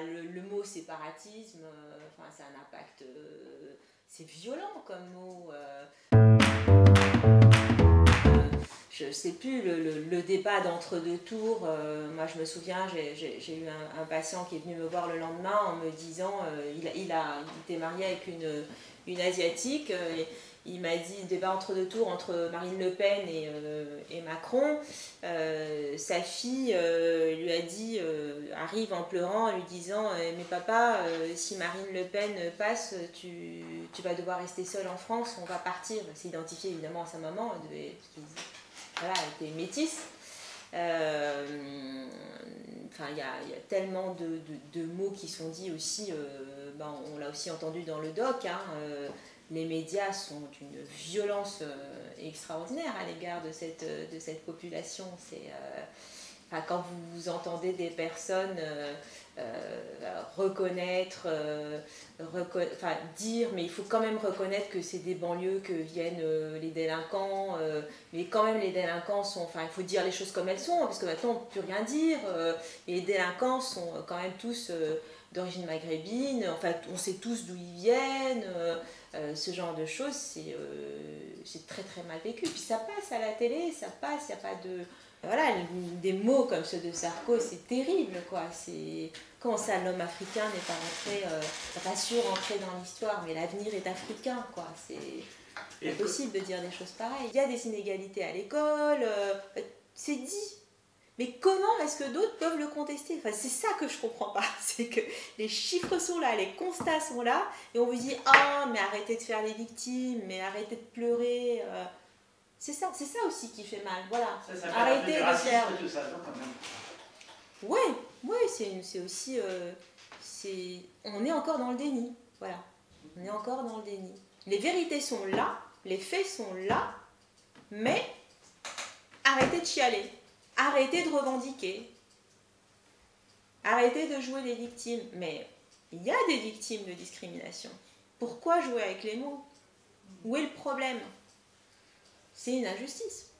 le mot séparatisme, enfin, c'est un impact, c'est violent comme mot. Je sais plus, le débat d'entre-deux tours, moi je me souviens, j'ai eu un patient qui est venu me voir le lendemain en me disant, il était marié avec une Asiatique, il m'a dit débat entre-deux tours entre Marine Le Pen et Macron. Sa fille lui a dit, arrive en pleurant en lui disant mais papa, si Marine Le Pen passe, tu vas devoir rester seule en France, on va partir. Elle s'est identifiée évidemment à sa maman, voilà, elle était métisse. Enfin, il y a tellement de mots qui sont dits aussi, on l'a aussi entendu dans le doc, hein, les médias sont d'une violence extraordinaire à l'égard de cette population. Enfin, quand vous entendez des personnes reconnaître, dire, mais il faut quand même reconnaître que c'est des banlieues que viennent les délinquants, mais quand même les délinquants sont, enfin il faut dire les choses comme elles sont, parce que maintenant on ne peut plus rien dire, et les délinquants sont quand même tous d'origine maghrébine, enfin on sait tous d'où ils viennent, ce genre de choses, c'est très très mal vécu, puis ça passe à la télé, ça passe, il n'y a pas de... Voilà, des mots comme ceux de Sarko, c'est terrible, quoi. Comment ça, l'homme africain n'est pas rentré, pas sûr rentrer dans l'histoire, mais l'avenir est africain, quoi. C'est impossible de dire des choses pareilles. Il y a des inégalités à l'école, c'est dit. Mais comment est-ce que d'autres peuvent le contester? Enfin, c'est ça que je comprends pas. C'est que les chiffres sont là, les constats sont là, et on vous dit ah, mais arrêtez de faire les victimes, mais arrêtez de pleurer. C'est ça aussi qui fait mal, voilà. Ça arrêtez de faire... tout ça, non, quand même. Ouais, c'est aussi... on est encore dans le déni, voilà. On est encore dans le déni. Les vérités sont là, les faits sont là, mais arrêtez de chialer, arrêtez de revendiquer, arrêtez de jouer les victimes. Mais il y a des victimes de discrimination. Pourquoi jouer avec les mots? Où est le problème? C'est une injustice.